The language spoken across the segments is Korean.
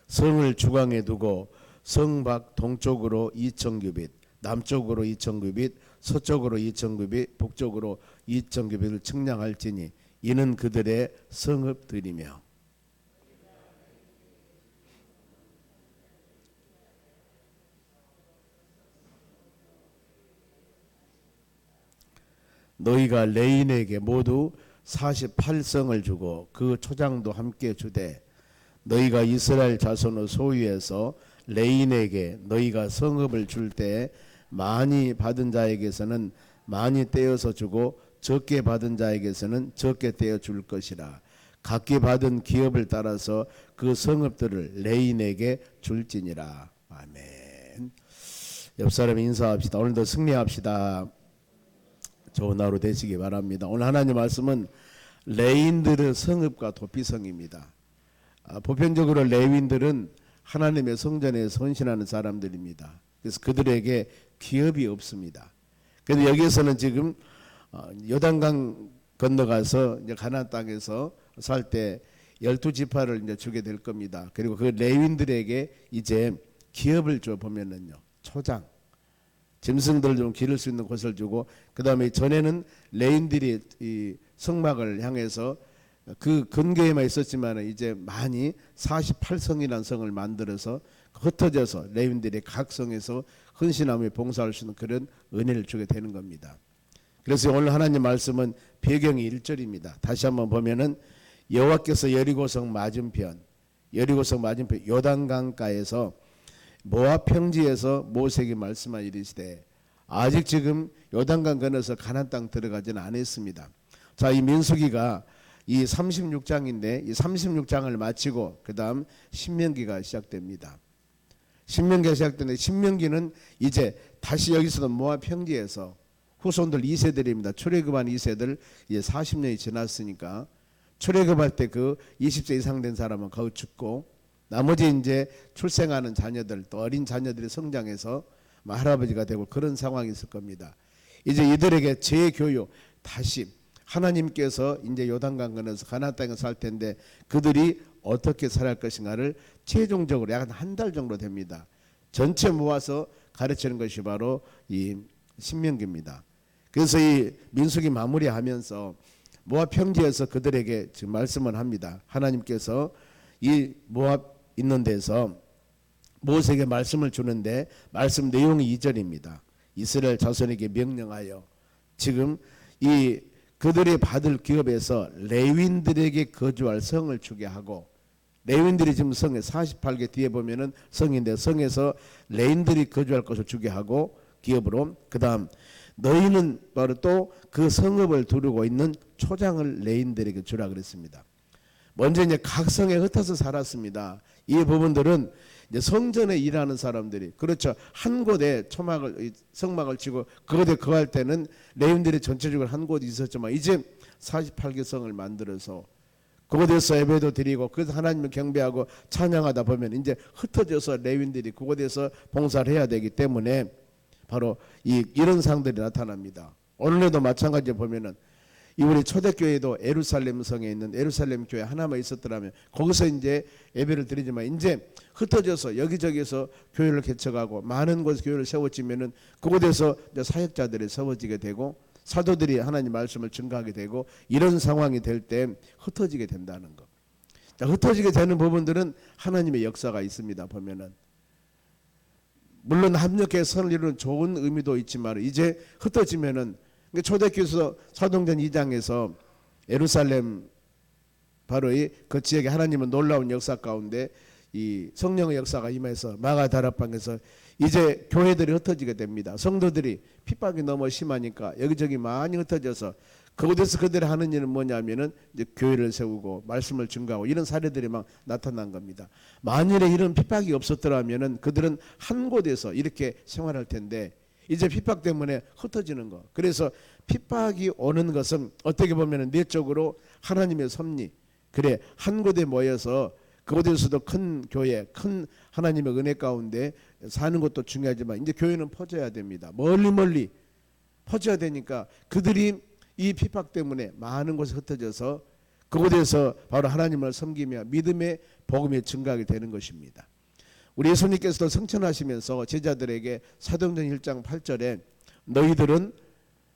성을 중앙에 두고 성 밖 동쪽으로 2,000규빗, 남쪽으로 2,000규빗, 서쪽으로 2,000규빗, 북쪽으로 2,000규빗을 측량할지니 이는 그들의 성읍들이며. 너희가 레인에게 모두 48성을 주고 그 초장도 함께 주되 너희가 이스라엘 자손의 소유에서 레인에게 너희가 성읍을 줄 때 많이 받은 자에게서는 많이 떼어서 주고 적게 받은 자에게서는 적게 떼어 줄 것이라. 각기 받은 기업을 따라서 그 성읍들을 레인에게 줄지니라. 아멘. 옆 사람 인사합시다. 오늘도 승리합시다. 좋은 하루 되시기 바랍니다. 오늘 하나님 말씀은 레인들의 성읍과 도피성입니다. 보편적으로 레위인들은 하나님의 성전에 헌신하는 사람들입니다. 그래서 그들에게 기업이 없습니다. 그런데 여기에서는 지금 요단강 건너가서 이제 가나안 땅에서 살 때 12지파를 이제 주게 될 겁니다. 그리고 그 레위인들에게 이제 기업을 줘 보면은요, 초장, 짐승들 좀 기를 수 있는 곳을 주고, 그 다음에 전에는 레인들이 이 성막을 향해서 그 근교에만 있었지만 이제 많이 48성이라는 성을 만들어서 흩어져서 레위인들이 각 성에서 헌신하며 봉사할 수 있는 그런 은혜를 주게 되는 겁니다. 그래서 오늘 하나님 말씀은 배경이 1절입니다. 다시 한번 보면은 여호와께서 여리고성 맞은편 요단강가에서 모압 평지에서 모세에게 말씀하 이르시되 아직 지금 요단강 건너서 가나안 땅 들어가지는 않았습니다. 자, 이 민수기가 이 36장인데 이 36장을 마치고 그 다음 신명기가 시작됩니다. 신명기가 시작되는데 신명기는 이제 다시 여기서도 모압 평지에서 후손들 2세들입니다. 출애굽한 2세들 이제 40년이 지났으니까 출애굽할 때 그 20세 이상 된 사람은 거기 죽고 나머지 이제 출생하는 자녀들 또 어린 자녀들이 성장해서 할아버지가 되고 그런 상황이 있을 겁니다. 이제 이들에게 재교육 다시 하나님께서 이제 요단강 건너서 가나안 땅에 살 텐데 그들이 어떻게 살아갈 것인가를 최종적으로 약 한 달 정도 됩니다. 전체 모아서 가르치는 것이 바로 이 신명기입니다. 그래서 이 민수기 마무리하면서 모압 평지에서 그들에게 지금 말씀을 합니다. 하나님께서 이 모압 있는 데서 모세에게 말씀을 주는데 말씀 내용이 2절입니다. 이스라엘 자손에게 명령하여 지금 이 그들이 받을 기업에서 레위인들에게 거주할 성을 주게 하고, 레위인들이 지금 성에 48개 뒤에 보면은 성인데 성에서 레위인들이 거주할 것을 주게 하고 기업으로, 그 다음 너희는 바로 또 그 성읍을 두르고 있는 초장을 레위인들에게 주라 그랬습니다. 먼저 이제 각 성에 흩어서 살았습니다. 이 부분들은 이제 성전에 일하는 사람들이, 그렇죠, 한 곳에 성막을 치고 그곳에 거할 때는 레위인들이 전체적으로 한 곳이 있었지만 이제 48개 성을 만들어서 그곳에서 예배도 드리고 그래서 하나님을 경배하고 찬양하다 보면 이제 흩어져서 레위인들이 그곳에서 봉사를 해야 되기 때문에 바로 이런 상들이 나타납니다. 오늘에도 마찬가지로 보면은 이 우리 초대교회도 예루살렘 성에 있는 예루살렘 교회 하나만 있었더라면 거기서 이제 예배를 드리지만 이제 흩어져서 여기저기서 교회를 개척하고 많은 곳에 교회를 세워지면은 그곳에서 이제 사역자들이 세워지게 되고 사도들이 하나님 말씀을 증거하게 되고 이런 상황이 될 때 흩어지게 된다는 것. 자, 흩어지게 되는 부분들은 하나님의 역사가 있습니다. 보면은 물론 합력해 선을 이루는 좋은 의미도 있지만 이제 흩어지면은 초대교회에서 사도행전 2장에서 예루살렘 바로 그 지역에 하나님은 놀라운 역사 가운데 이 성령의 역사가 임해서 마가다락방에서 이제 교회들이 흩어지게 됩니다. 성도들이 핍박이 너무 심하니까 여기저기 많이 흩어져서 그곳에서 그들이 하는 일은 뭐냐면은 이제 교회를 세우고 말씀을 증거하고 이런 사례들이 막 나타난 겁니다. 만일에 이런 핍박이 없었더라면은 그들은 한 곳에서 이렇게 생활할 텐데 이제 핍박 때문에 흩어지는 거. 그래서 핍박이 오는 것은 어떻게 보면 내적으로 하나님의 섭리. 그래 한 곳에 모여서 그곳에서도 큰 교회, 큰 하나님의 은혜 가운데 사는 것도 중요하지만 이제 교회는 퍼져야 됩니다. 멀리 퍼져야 되니까 그들이 이 핍박 때문에 많은 곳에 흩어져서 그곳에서 바로 하나님을 섬기며 믿음의 복음이 증가하게 되는 것입니다. 우리 예수님께서도 성천하시면서 제자들에게 사도행전 1장 8절에 너희들은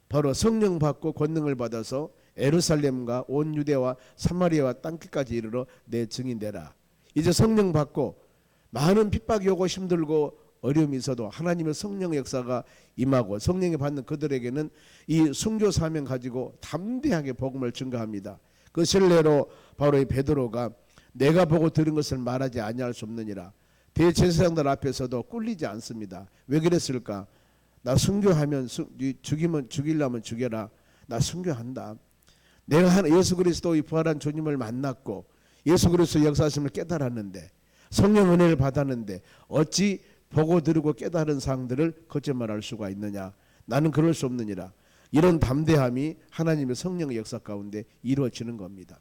바로 성령 받고 권능을 받아서 예루살렘과 온 유대와 사마리아와 땅끝까지 이르러 내 증인 되라. 이제 성령 받고 많은 핍박이 오고 힘들고 어려움이 있어도 하나님의 성령 역사가 임하고 성령이 받는 그들에게는 이 순교 사명 가지고 담대하게 복음을 증거합니다. 그 신뢰로 바로 이 베드로가 내가 보고 들은 것을 말하지 아니할 수 없느니라. 대제사장들 앞에서도 꿀리지 않습니다. 왜 그랬을까? 나 순교하면 죽이려면 죽여라. 나 순교한다. 내가 예수 그리스도의 부활한 주님을 만났고 예수 그리스도의 역사하심을 깨달았는데 성령 은혜를 받았는데 어찌 보고 들으고 깨달은 사항들을 거짓말할 수가 있느냐. 나는 그럴 수 없느니라. 이런 담대함이 하나님의 성령의 역사 가운데 이루어지는 겁니다.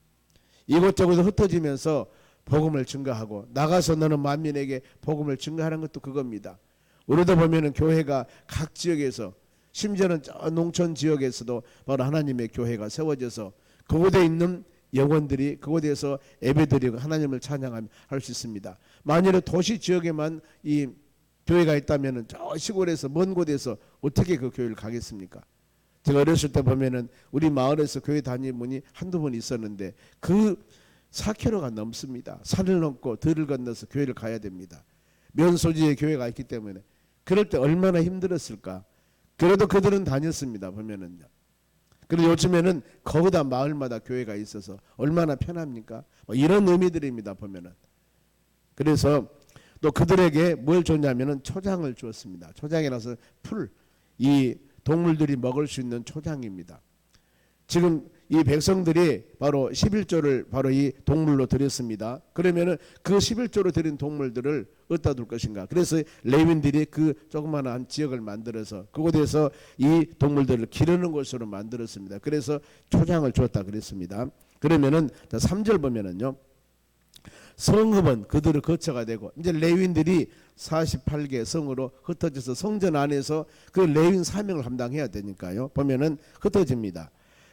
이곳저곳에 흩어지면서 복음을 증거하고 나가서 너는 만민에게 복음을 증거하는 것도 그겁니다. 우리도 보면은 교회가 각 지역에서 심지어는 저 농촌 지역에서도 바로 하나님의 교회가 세워져서 그곳에 있는 영혼들이 그곳에서 예배드리고 하나님을 찬양하며 할 수 있습니다. 만일에 도시 지역에만 이 교회가 있다면은 저 시골에서 먼 곳에서 어떻게 그 교회를 가겠습니까? 제가 어렸을 때 보면은 우리 마을에서 교회 다니는 분이 한두 분 있었는데 그 4km가 넘습니다. 산을 넘고 들을 건너서 교회를 가야 됩니다. 면소지에 교회가 있기 때문에 그럴 때 얼마나 힘들었을까. 그래도 그들은 다녔습니다. 보면은요. 그리고 요즘에는 거기다 마을마다 교회가 있어서 얼마나 편합니까? 뭐 이런 의미들입니다. 보면은. 그래서 또 그들에게 뭘 줬냐면은 초장을 주었습니다. 초장이라서 풀, 이 동물들이 먹을 수 있는 초장입니다. 지금 이 백성들이 바로 11조를 바로 이 동물로 드렸습니다. 그러면은 그 11조로 드린 동물들을 어디다 둘 것인가? 그래서 레위인들이 그 조그마한 지역을 만들어서 그곳에서 이 동물들을 기르는 곳으로 만들었습니다. 그래서 초장을 주었다 그랬습니다. 그러면은 3절 보면은요. 성읍은 그들을 거처가 되고 이제 레위인들이 48개 성으로 흩어져서 성전 안에서 그 레위인 사명을 감당해야 되니까요. 보면은 흩어집니다.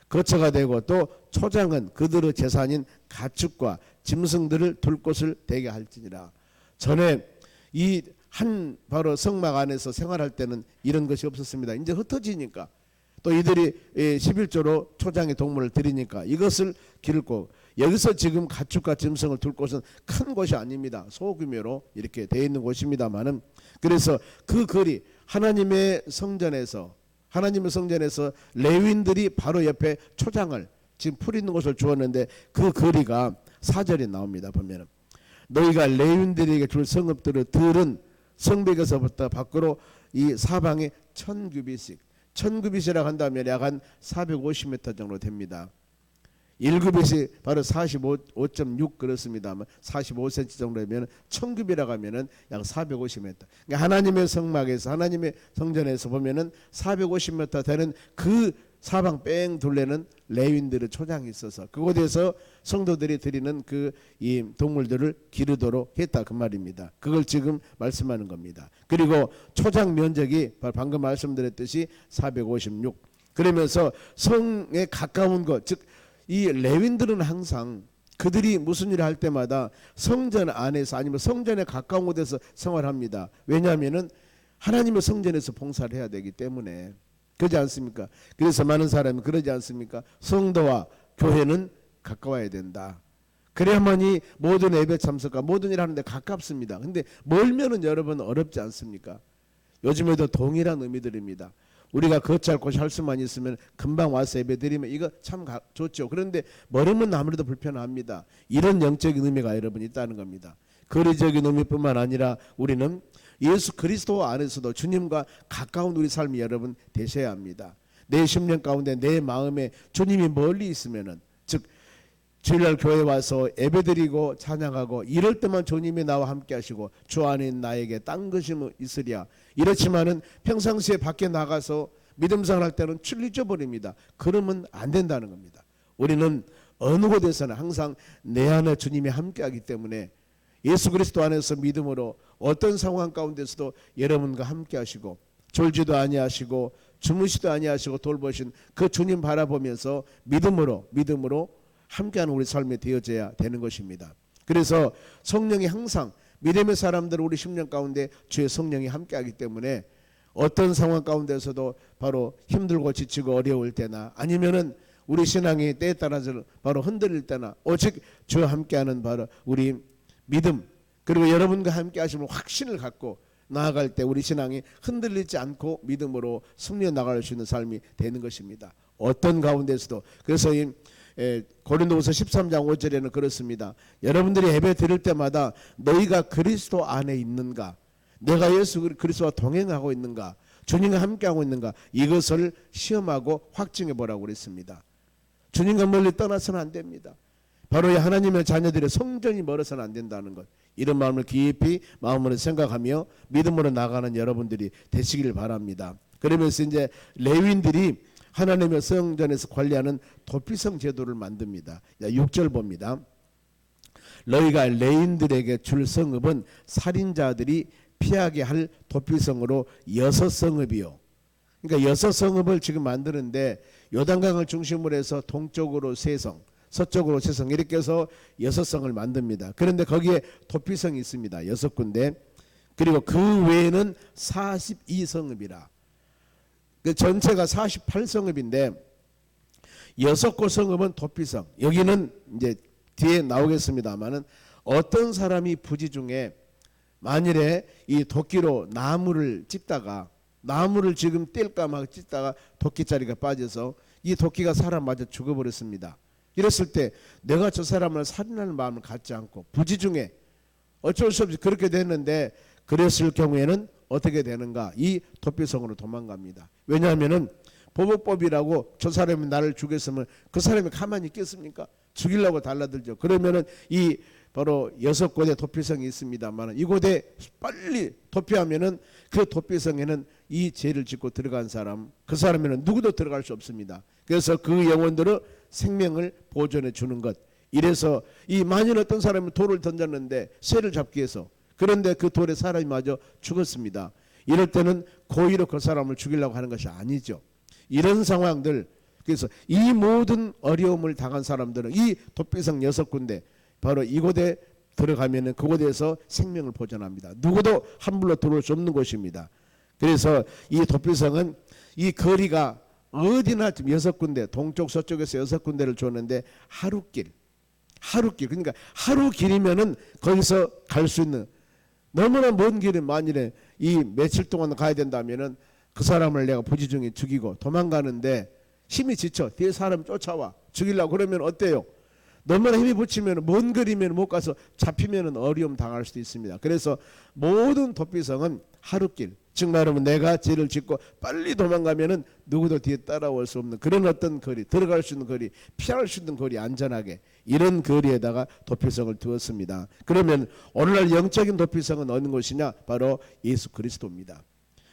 거처가 되고 또 초장은 그들의 재산인 가축과 짐승들을 둘 곳을 되게 할지니라. 전에 이 한 바로 성막 안에서 생활할 때는 이런 것이 없었습니다. 이제 흩어지니까 또 이들이 11조로 초장의 동물을 드리니까 이것을 기를 곳, 여기서 지금 가축과 짐승을 둘 곳은 큰 곳이 아닙니다. 소규모로 이렇게 되어 있는 곳입니다만은 그래서 그 거리 하나님의 성전에서 레위인들이 바로 옆에 초장을 지금 풀 있는 곳을 주었는데 그 거리가 4절에 나옵니다. 보면은 너희가 레위인들에게 줄 성읍들을 들은 성벽에서부터 밖으로 이 사방에 1000규빗씩 1000규빗이라고 한다면 약 한 450m 정도 됩니다. 1규빗이 바로 45.6 그렇습니다만 45cm 정도면 1000규빗이라고 하면은 약 450m. 그러니까 하나님의 성막에서 하나님의 성전에서 보면은 450m 되는 그 사방 뺑 둘레는 레위인들의 초장이 있어서 그곳에서 성도들이 드리는 그 이 동물들을 기르도록 했다 그 말입니다. 그걸 지금 말씀하는 겁니다. 그리고 초장 면적이 방금 말씀드렸듯이 456. 그러면서 성에 가까운 것, 즉 이 레위인들은 항상 그들이 무슨 일을 할 때마다 성전 안에서 아니면 성전에 가까운 곳에서 생활합니다. 왜냐하면은 하나님의 성전에서 봉사를 해야 되기 때문에. 그러지 않습니까? 그래서 많은 사람이 그러지 않습니까? 성도와 교회는 가까워야 된다. 그래야만이 모든 예배 참석과 모든 일 하는데 가깝습니다. 근데 멀면은 여러분 어렵지 않습니까? 요즘에도 동일한 의미들입니다. 우리가 거처할 곳이 할 수만 있으면 금방 와서 예배 드리면 이거 참 좋죠. 그런데 멀으면 아무래도 불편합니다. 이런 영적인 의미가 여러분 있다는 겁니다. 거리적인 의미뿐만 아니라 우리는 예수 그리스도 안에서도 주님과 가까운 우리 삶이 여러분 되셔야 합니다. 내 심령 가운데 내 마음에 주님이 멀리 있으면은 즉 주일날 교회 와서 예배드리고 찬양하고 이럴 때만 주님이 나와 함께 하시고 주 안에 나에게 딴 것이 있으랴. 이렇지만은 평상시에 밖에 나가서 믿음생활 할 때는 출 잊어버립니다. 그러면 안 된다는 겁니다. 우리는 어느 곳에서는 항상 내 안에 주님이 함께 하기 때문에 예수 그리스도 안에서 믿음으로 어떤 상황 가운데서도 여러분과 함께 하시고 졸지도 아니하시고 주무시도 아니하시고 돌보신 그 주님 바라보면서 믿음으로 함께하는 우리 삶이 되어져야 되는 것입니다. 그래서 성령이 항상 믿음의 사람들 우리 10년 가운데 주의 성령이 함께하기 때문에 어떤 상황 가운데서도 바로 힘들고 지치고 어려울 때나 아니면은 우리 신앙이 때에 따라서 바로 흔들릴 때나 오직 주와 함께하는 바로 우리 믿음 그리고 여러분과 함께 하시는 확신을 갖고 나아갈 때 우리 신앙이 흔들리지 않고 믿음으로 승리해 나갈 수 있는 삶이 되는 것입니다. 어떤 가운데서도. 그래서 이 고린도후서 13장 5절에는 그렇습니다. 여러분들이 예배 드릴 때마다 너희가 그리스도 안에 있는가, 내가 예수 그리스도와 동행하고 있는가, 주님과 함께하고 있는가, 이것을 시험하고 확증해 보라고 그랬습니다. 주님과 멀리 떠나서는 안 됩니다. 바로 이 하나님의 자녀들의 성전이 멀어서는 안 된다는 것, 이런 마음을 깊이 마음으로 생각하며 믿음으로 나가는 여러분들이 되시길 바랍니다. 그러면서 이제 레위인들이 하나님의 성전에서 관리하는 도피성 제도를 만듭니다. 6절 봅니다. 너희가 레위인들에게 줄 성읍은 살인자들이 피하게 할 도피성으로 6성읍이요. 그러니까 6성읍을 지금 만드는데 요단강을 중심으로 해서 동쪽으로 3성, 서쪽으로 3성 이렇게 해서 6성을 만듭니다. 그런데 거기에 도피성이 있습니다. 6군데. 그리고 그 외에는 42성읍이라. 그 전체가 48성읍인데 6곳 성읍은 도피성. 여기는 이제 뒤에 나오겠습니다만은 어떤 사람이 부지 중에 만일에 이 도끼로 나무를 찝다가 나무를 지금 뗄까 막 찢다가 도끼자리가 빠져서 이 도끼가 사람 맞아 죽어버렸습니다. 이랬을 때 내가 저 사람을 살인하는 마음을 갖지 않고 부지 중에 어쩔 수 없이 그렇게 됐는데 그랬을 경우에는 어떻게 되는가? 이 도피성으로 도망갑니다. 왜냐하면은 보복법이라고 저 사람이 나를 죽였으면 그 사람이 가만히 있겠습니까? 죽이려고 달라들죠. 그러면은 이 바로 6곳의 도피성이 있습니다만 이곳에 빨리 도피하면은 그 도피성에는 이 죄를 짓고 들어간 사람, 그 사람에는 누구도 들어갈 수 없습니다. 그래서 그 영혼들은 생명을 보존해 주는 것. 이래서 이 만일 어떤 사람이 돌을 던졌는데 새를 잡기 위해서, 그런데 그 돌에 사람이 맞아 죽었습니다. 이럴 때는 고의로 그 사람을 죽이려고 하는 것이 아니죠. 이런 상황들, 그래서 이 모든 어려움을 당한 사람들은 이 도피성 6군데 바로 이곳에 들어가면은 그곳에서 생명을 보존합니다. 누구도 함부로 들어올 수 없는 곳입니다. 그래서 이 도피성은 이 거리가 어디나 지금 6군데, 동쪽 서쪽에서 6군데를 줬는데 하루길, 그러니까 하루 길이면은 거기서 갈 수 있는, 너무나 먼 길은 만일에 이 며칠 동안 가야 된다면은 그 사람을 내가 부지 중에 죽이고 도망가는데 힘이 지쳐 뒤에 사람 쫓아와 죽이려고 그러면 어때요? 너무나 힘이 붙이면 먼 거리면 못 가서 잡히면 어려움 당할 수도 있습니다. 그래서 모든 도피성은 하루길, 즉 말하면 내가 죄를 짓고 빨리 도망가면은 누구도 뒤에 따라올 수 없는 그런 어떤 거리, 들어갈 수 있는 거리, 피할 수 있는 거리, 안전하게 이런 거리에다가 도피성을 두었습니다. 그러면 오늘날 영적인 도피성은 어느 곳이냐? 바로 예수 그리스도입니다.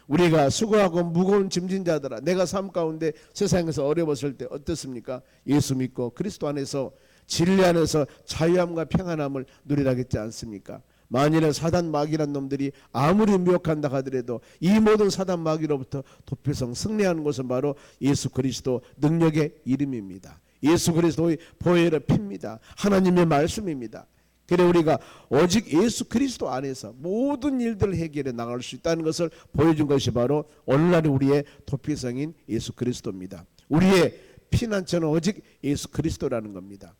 우리가 수고하고 무거운 짐진 자들아, 내가 삶 가운데 세상에서 어려웠을 때 어떻습니까? 예수 믿고 그리스도 안에서 진리 안에서 자유함과 평안함을 누리라겠지 않습니까? 만일에 사단 마귀란 놈들이 아무리 미혹한다 하더라도 이 모든 사단 마귀로부터 도피성 승리하는 것은 바로 예수 그리스도 능력의 이름입니다. 예수 그리스도의 보혈의 피입니다. 하나님의 말씀입니다. 그래 우리가 오직 예수 그리스도 안에서 모든 일들을 해결해 나갈 수 있다는 것을 보여준 것이 바로 오늘날 우리의 도피성인 예수 그리스도입니다. 우리의 피난처는 오직 예수 그리스도라는 겁니다.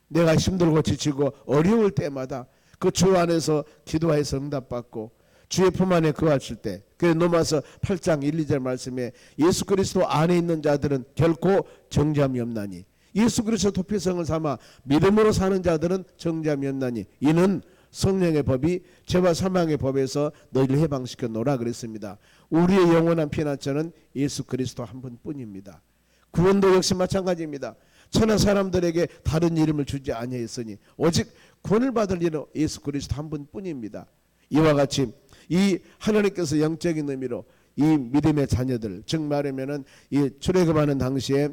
내가 힘들고 지치고 어려울 때마다 그 주 안에서 기도해서 응답받고 주의 품 안에 거하실 때, 그래서 로마서 8장 1, 2절 말씀에 예수 그리스도 안에 있는 자들은 결코 정죄함이 없나니, 예수 그리스도 도피성을 삼아 믿음으로 사는 자들은 정죄함이 없나니 이는 성령의 법이 죄와 사망의 법에서 너희를 해방시켜 놓으라 그랬습니다. 우리의 영원한 피난처는 예수 그리스도 한 분뿐입니다. 구원도 역시 마찬가지입니다. 천하 사람들에게 다른 이름을 주지 아니하였으니 오직 구원을 받을 이는 예수 그리스도 한 분뿐입니다. 이와 같이 이 하나님께서 영적인 의미로 이 믿음의 자녀들, 즉 말하면은 이 출애굽하는 당시에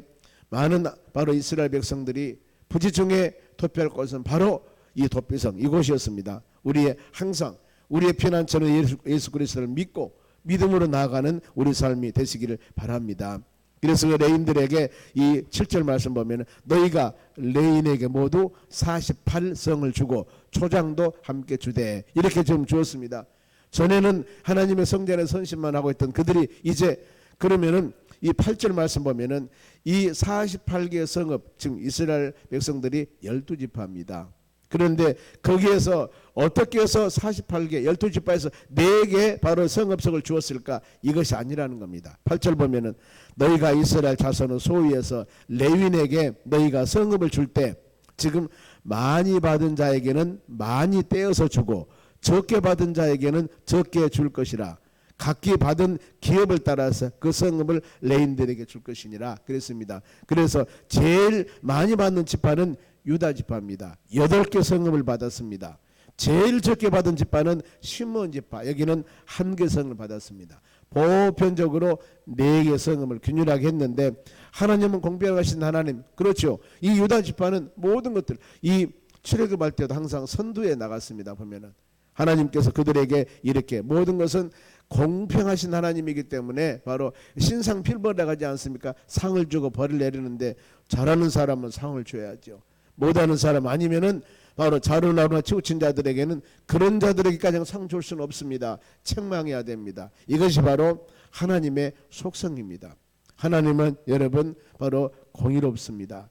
많은 바로 이스라엘 백성들이 부지 중에 도피할 곳은 바로 이 도피성 이곳이었습니다. 우리의 항상 우리의 피난처는 예수 그리스도를 믿고 믿음으로 나아가는 우리 삶이 되시기를 바랍니다. 그래서 그 레인들에게 이 7절 말씀 보면 너희가 레인에게 모두 48성을 주고 초장도 함께 주되 이렇게 좀 주었습니다. 전에는 하나님의 성전에 선신만 하고 있던 그들이 이제 그러면은 이 8절 말씀 보면은 이 48개의 성읍 지금 이스라엘 백성들이 12지파입니다. 그런데 거기에서 어떻게 해서 48개 12지파에서 4개 바로 성읍석을 주었을까? 이것이 아니라는 겁니다. 8절 보면은 너희가 이스라엘 자손을 소위해서 레윈에게 너희가 성읍을 줄 때 지금 많이 받은 자에게는 많이 떼어서 주고 적게 받은 자에게는 적게 줄 것이라. 각기 받은 기업을 따라서 그 성읍을 레인들에게 줄 것이니라 그랬습니다. 그래서 제일 많이 받는 지파는 유다 지파입니다. 8개 성읍을 받았습니다. 제일 적게 받은 지파는 시므온 지파, 여기는 1개 성을 받았습니다. 보편적으로 4개 성읍을 균일하게 했는데 하나님은 공평하신 하나님, 그렇죠. 이 유다 지파는 모든 것들 이 출애굽할 때도 항상 선두에 나갔습니다. 보면은 하나님께서 그들에게 이렇게 모든 것은 공평하신 하나님이기 때문에 바로 신상 필벌에 가지 않습니까? 상을 주고 벌을 내리는데 잘하는 사람은 상을 줘야죠. 못하는 사람 아니면은 바로 자루나루나 치우친 자들에게는 그런 자들에게까지 상 줄 수는 없습니다. 책망해야 됩니다. 이것이 바로 하나님의 속성입니다. 하나님은 여러분 바로 공의롭습니다.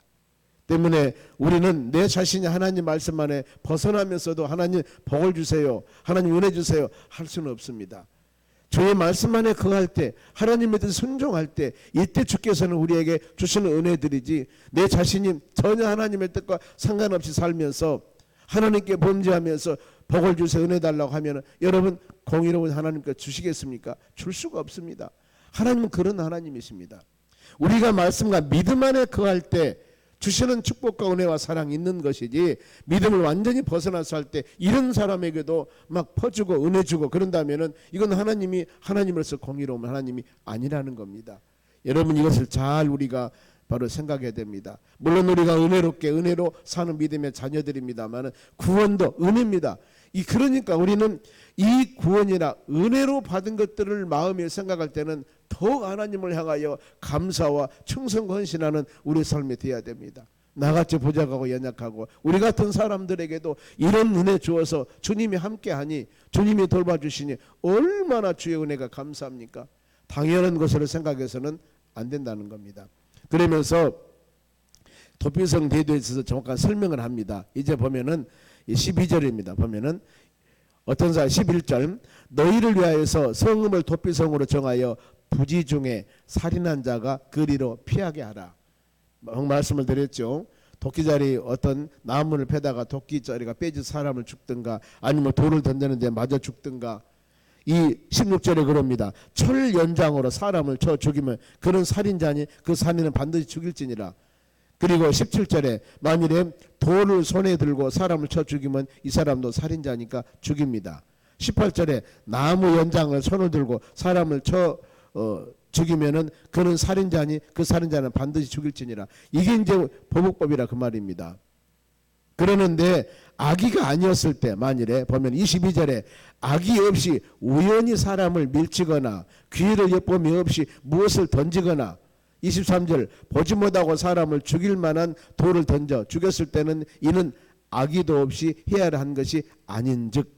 때문에 우리는 내 자신이 하나님 말씀 안에 벗어나면서도 하나님 복을 주세요, 하나님 은혜 주세요 할 수는 없습니다. 주의 말씀 안에 거할 때 하나님의 뜻 순종할 때 이때 주께서는 우리에게 주시는 은혜들이지 내 자신이 전혀 하나님의 뜻과 상관없이 살면서 하나님께 범죄하면서 복을 주세요 은혜 달라고 하면 여러분 공의로운 하나님께 주시겠습니까? 줄 수가 없습니다. 하나님은 그런 하나님이십니다. 우리가 말씀과 믿음 안에 거할 때 주시는 축복과 은혜와 사랑이 있는 것이지 믿음을 완전히 벗어나서 할 때 이런 사람에게도 막 퍼주고 은혜 주고 그런다면은 이건 하나님이 하나님으로서 공의로운 하나님이 아니라는 겁니다. 여러분 이것을 잘 우리가 바로 생각해야 됩니다. 물론 우리가 은혜롭게 은혜로 사는 믿음의 자녀들입니다만 구원도 은혜입니다. 그러니까 우리는 이 구원이나 은혜로 받은 것들을 마음에 생각할 때는 더욱 하나님을 향하여 감사와 충성과 헌신하는 우리 삶이 되어야 됩니다. 나같이 부족하고 연약하고 우리 같은 사람들에게도 이런 은혜 주어서 주님이 함께하니 주님이 돌봐주시니 얼마나 주의 은혜가 감사합니까? 당연한 것으로 생각해서는 안 된다는 겁니다. 그러면서 도피성 대도에 있어서 정확한 설명을 합니다. 이제 보면은 12절입니다. 보면은 어떤 사람 11절 너희를 위하여서 성읍을 도피성으로 정하여 부지 중에 살인한 자가 그리로 피하게 하라. 말씀을 드렸죠. 도끼자리 어떤 나무를 패다가 도끼자리가 빼지 사람을 죽든가 아니면 돌을 던졌는데 맞아 죽든가. 이 16절에 그럽니다. 철 연장으로 사람을 쳐 죽이면 그런 살인자니 그 살인은 반드시 죽일지니라. 그리고 17절에 만일에 돌을 손에 들고 사람을 쳐 죽이면 이 사람도 살인자니까 죽입니다. 18절에 나무 연장을 손을 들고 사람을 쳐 죽이면은 그는 살인자니 그 살인자는 반드시 죽일지니라. 이게 이제 보복법이라 그 말입니다. 그러는데 악의가 아니었을 때 만일에 보면 22절에 악의 없이 우연히 사람을 밀치거나 기회를 엿봄이 없이 무엇을 던지거나 23절 보지 못하고 사람을 죽일 만한 돌을 던져 죽였을 때는 이는 악의도 없이 해야 한 것이 아닌즉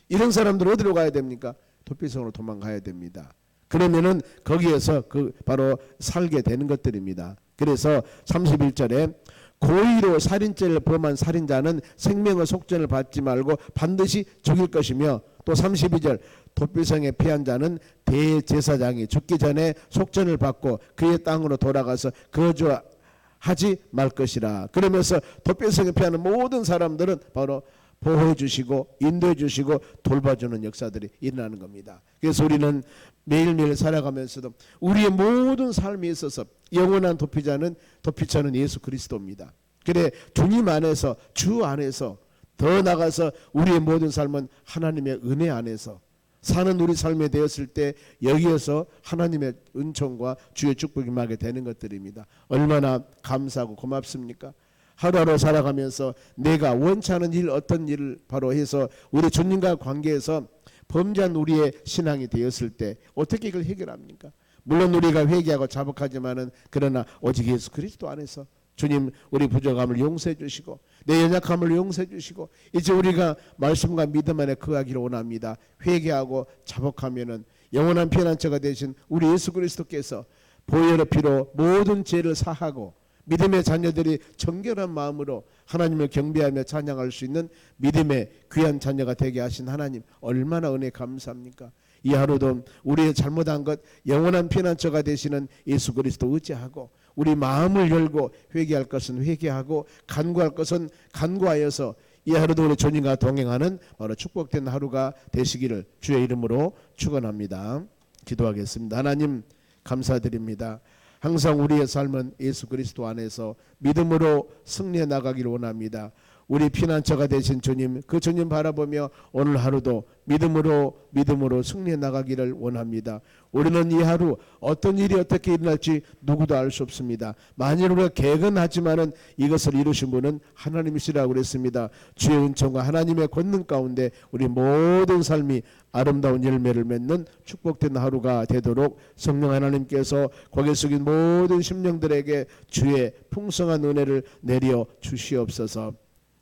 이런 사람들 어디로 가야 됩니까? 도피성으로 도망가야 됩니다. 그러면은 거기에서 바로 살게 되는 것들입니다. 그래서 31절에 고의로 살인죄를 범한 살인자는 생명의 속전을 받지 말고 반드시 죽일 것이며 또 32절 도피성에 피한 자는 대제사장이 죽기 전에 속전을 받고 그의 땅으로 돌아가서 거주하지 말 것이라. 그러면서 도피성에 피하는 모든 사람들은 바로 보호해 주시고 인도해 주시고 돌봐주는 역사들이 일어나는 겁니다. 그래서 우리는 매일매일 살아가면서도 우리의 모든 삶에 있어서 영원한 도피처는 예수 그리스도입니다. 그래 주님 안에서 주 안에서 더 나가서 우리의 모든 삶은 하나님의 은혜 안에서 사는 우리 삶에 되었을 때 여기에서 하나님의 은총과 주의 축복이 임하게 되는 것들입니다. 얼마나 감사하고 고맙습니까? 하루하루 살아가면서 내가 원치 않은 일 어떤 일을 바로 해서 우리 주님과 관계에서 범죄한 우리의 신앙이 되었을 때 어떻게 이걸 해결합니까? 물론 우리가 회개하고 자복하지만은 그러나 오직 예수 그리스도 안에서 주님 우리 부족함을 용서해 주시고 내 연약함을 용서해 주시고 이제 우리가 말씀과 믿음 안에 거하기를 원합니다. 회개하고 자복하면은 영원한 피난처가 되신 우리 예수 그리스도께서 보혈의 피로 모든 죄를 사하고 믿음의 자녀들이 정결한 마음으로 하나님을 경배하며 찬양할 수 있는 믿음의 귀한 자녀가 되게 하신 하나님 얼마나 은혜 감사합니까? 이 하루도 우리의 잘못한 것 영원한 피난처가 되시는 예수 그리스도 의지하고 우리 마음을 열고 회개할 것은 회개하고 간구할 것은 간구하여서 이 하루도 우리 주님과 동행하는 바로 축복된 하루가 되시기를 주의 이름으로 축원합니다. 기도하겠습니다. 하나님 감사드립니다. 항상 우리의 삶은 예수 그리스도 안에서 믿음으로 승리해 나가기를 원합니다. 우리 피난처가 되신 주님, 그 주님 바라보며 오늘 하루도 믿음으로 승리해 나가기를 원합니다. 우리는 이 하루 어떤 일이 어떻게 일어날지 누구도 알 수 없습니다. 만일 우리가 개근하지만은 이것을 이루신 분은 하나님이시라고 그랬습니다. 주의 은총과 하나님의 권능 가운데 우리 모든 삶이 아름다운 열매를 맺는 축복된 하루가 되도록 성령 하나님께서 고개 숙인 모든 심령들에게 주의 풍성한 은혜를 내려 주시옵소서.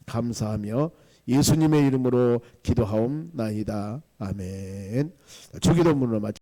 감사하며 예수님의 이름으로 기도하옵나이다. 아멘. 주기도문으로 마치